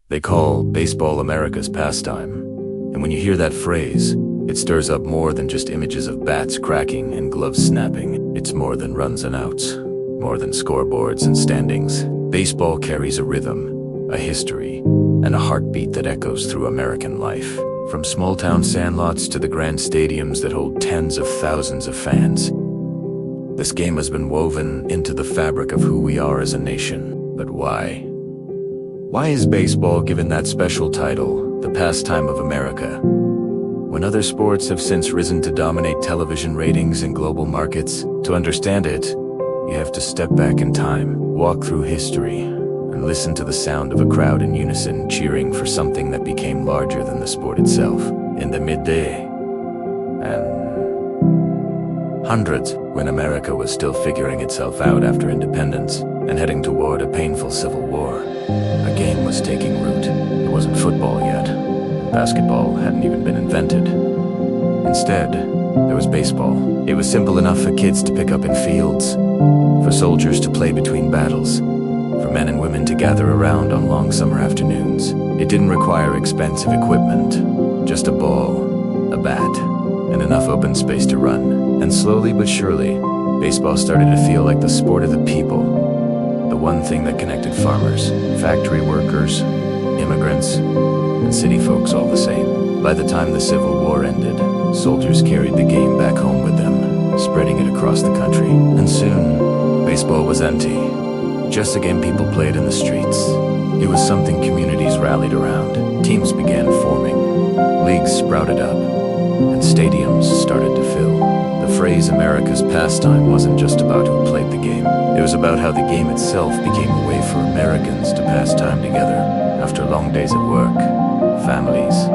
They call baseball America's pastime. And when you hear that phrase, it stirs up more than just images of bats cracking and gloves snapping. It's more than runs and outs, more than scoreboards and standings. Baseball carries a rhythm, a history, and a heartbeat that echoes through American life. From small-town sandlots to the grand stadiums that hold tens of thousands of fans, this game has been woven into the fabric of who we are as a nation. But why? Why is baseball given that special title, the pastime of America? When other sports have since risen to dominate television ratings and global markets, to understand it, you have to step back in time, walk through history, and listen to the sound of a crowd in unison cheering for something that became larger than the sport itself. In the midday and hundreds, when America was still figuring itself out after independence and heading toward a painful civil war, a game was taking root. It wasn't football yet. Basketball hadn't even been invented. Instead, there was baseball. It was simple enough for kids to pick up in fields, for soldiers to play between battles, for men and women to gather around on long summer afternoons. It didn't require expensive equipment, just a ball, a bat, and enough open space to run. And slowly but surely, baseball started to feel like the sport of the people, the one thing that connected farmers, factory workers, immigrants, and city folks all the same. By the time the Civil War ended, soldiers carried the game back home with them, spreading it across the country. And soon, baseball was empty. Just a game people played in the streets. It was something communities rallied around. Teams began forming, leagues sprouted up, and stadiums started to fill. The phrase America's pastime wasn't just about who played the game. It was about how the game itself became a way for Americans to pass time together. After long days at work, families,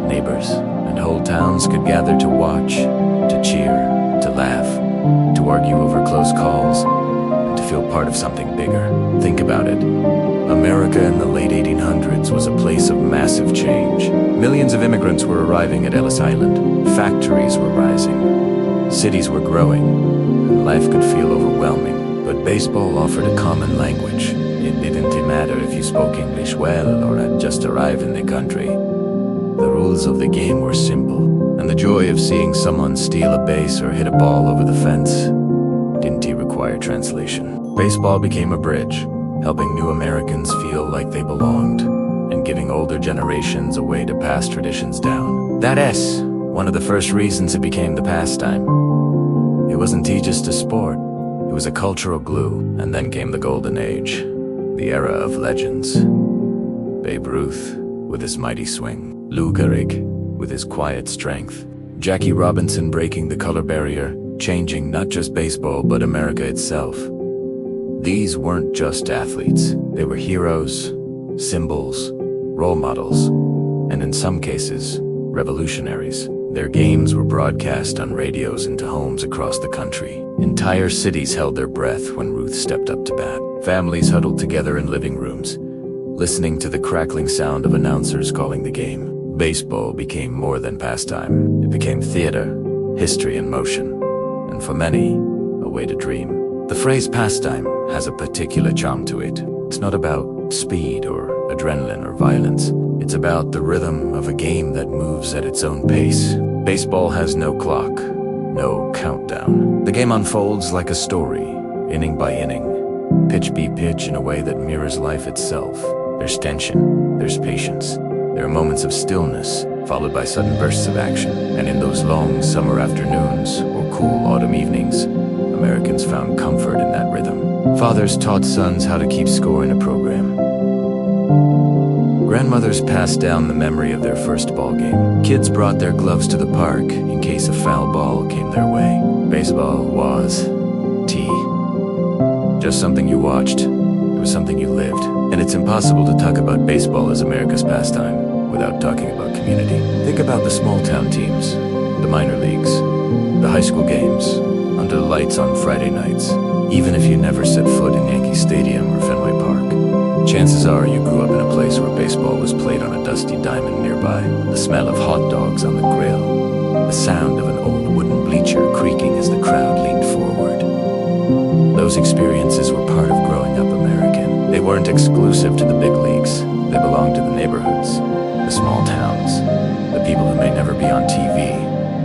neighbors, and whole towns could gather to watch, to cheer, to laugh, to argue over close calls, and to feel part of something bigger. Think about it. America in the late 1800s was a place of massive change. Millions of immigrants were arriving at Ellis Island. Factories were rising. Cities were growing, and life could feel overwhelming. But baseball offered a common language. It didn't matter if you spoke English well or had just arrived in the country. The rules of the game were simple, and the joy of seeing someone steal a base or hit a ball over the fence didn't require translation. Baseball became a bridge, helping new Americans feel like they belonged, and giving older generations a way to pass traditions down. That's one of the first reasons it became the pastime. It wasn't just a sport, it was a cultural glue. And then came the golden age, the era of legends. Babe Ruth with his mighty swing, Gehrig with his quiet strength, Jackie Robinson breaking the color barrier, changing not just baseball but America itself. These weren't just athletes, they were heroes, symbols, role models, and in some cases, revolutionaries. Their games were broadcast on radios into homes across the country. Entire cities held their breath when Ruth stepped up to bat. Families huddled together in living rooms, listening to the crackling sound of announcers calling the game. Baseball became more than pastime. It became theater, history in motion, and for many, a way to dream. The phrase pastime has a particular charm to it. It's not about speed or adrenaline or violence. It's about the rhythm of a game that moves at its own pace. Baseball has no clock, no countdown. The game unfolds like a story, inning by inning, pitch by pitch in a way that mirrors life itself. There's tension, there's patience. There are moments of stillness, followed by sudden bursts of action. And in those long summer afternoons or cool autumn evenings, Americans found comfort in that rhythm. Fathers taught sons how to keep score in a program. Grandmothers passed down the memory of their first ball game. Kids brought their gloves to the park in case a foul ball came their way. Baseball was just something you watched. It was something you lived. And it's impossible to talk about baseball as America's pastime without talking about community. Think about the small town teams, the minor leagues, the high school games, under the lights on Friday nights. Even if you never set foot in Yankee Stadium or Fenway Park, chances are you grew up in a place where baseball was played on a dusty diamond nearby. The smell of hot dogs on the grill, the sound of an old wooden bleacher creaking as the crowd leaned forward. Those experiences were part of growing up American. They weren't exclusive to the big leagues. They belong to the neighborhoods, the small towns, the people who may never be on TV,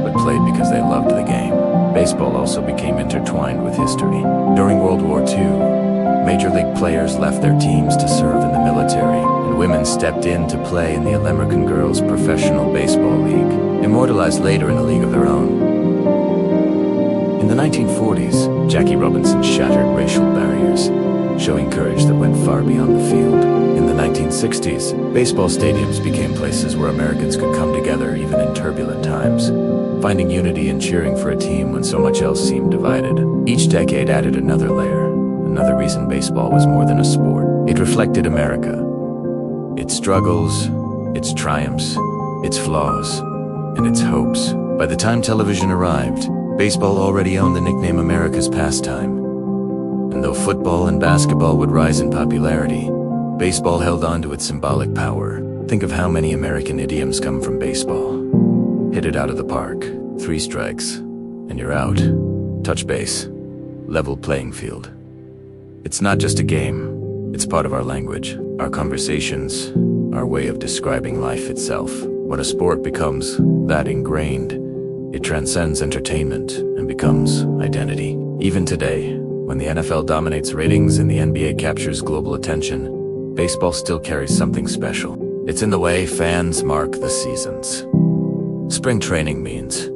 but played because they loved the game. Baseball also became intertwined with history. During World War II, major league players left their teams to serve in the military, and women stepped in to play in the American Girls Professional Baseball League, immortalized later in a league of their own. In the 1940s, Jackie Robinson shattered racial barriers, showing courage that went far beyond the field. In the 1960s, baseball stadiums became places where Americans could come together even in turbulent times, finding unity and cheering for a team when so much else seemed divided. Each decade added another layer, another reason baseball was more than a sport. It reflected America, its struggles, its triumphs, its flaws, and its hopes. By the time television arrived, baseball already owned the nickname America's Pastime. And though football and basketball would rise in popularity, baseball held on to its symbolic power. Think of how many American idioms come from baseball. Hit it out of the park, 3 strikes, and you're out. Touch base, level playing field. It's not just a game, it's part of our language, our conversations, our way of describing life itself. When a sport becomes that ingrained, it transcends entertainment and becomes identity. Even today, when the NFL dominates ratings and the NBA captures global attention, baseball still carries something special. It's in the way fans mark the seasons. Spring training means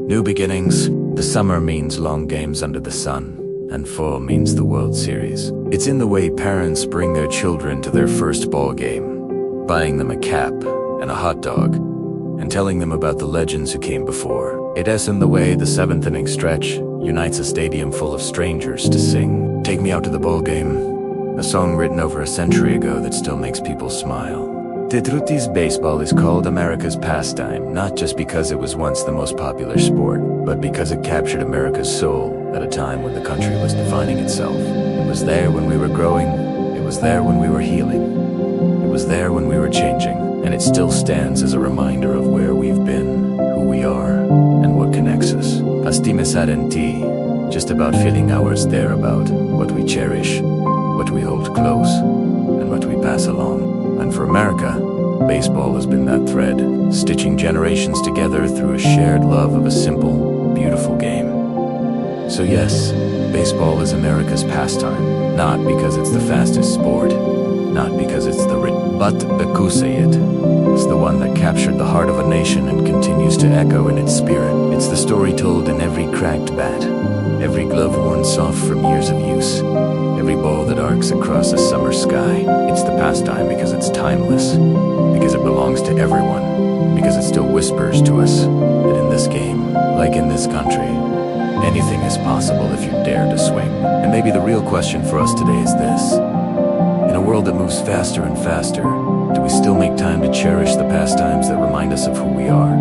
new beginnings, the summer means long games under the sun, and fall means the World Series. It's in the way parents bring their children to their first ball game, buying them a cap and a hot dog, and telling them about the legends who came before. It is in the way the 7th inning stretch unites a stadium full of strangers to sing "Take Me Out to the Ball Game," a song written over a century ago that still makes people smile. The truth is, baseball is called America's pastime, not just because it was once the most popular sport, but because it captured America's soul at a time when the country was defining itself. It was there when we were growing, it was there when we were healing, it was there when we were changing, and it still stands as a reminder of where we've been, who we are, and what connects us. Pastime sadenti, just about feeling ours there about what we cherish, what we hold close, and what we pass along. And for America, baseball has been that thread, stitching generations together through a shared love of a simple, beautiful game. So yes, baseball is America's pastime, not because it's the fastest sport, not because it's the but because it's the one that captured the heart of a nation and continues to echo in its spirit. It's the story told in every cracked bat, every glove worn soft from years of use, every ball that arcs across a summer sky. It's the pastime because it's timeless, because it belongs to everyone, because it still whispers to us that in this game, like in this country, anything is possible if you dare to swing. And maybe the real question for us today is this: in a world that moves faster and faster, do we still make time to cherish the pastimes that remind us of who we are?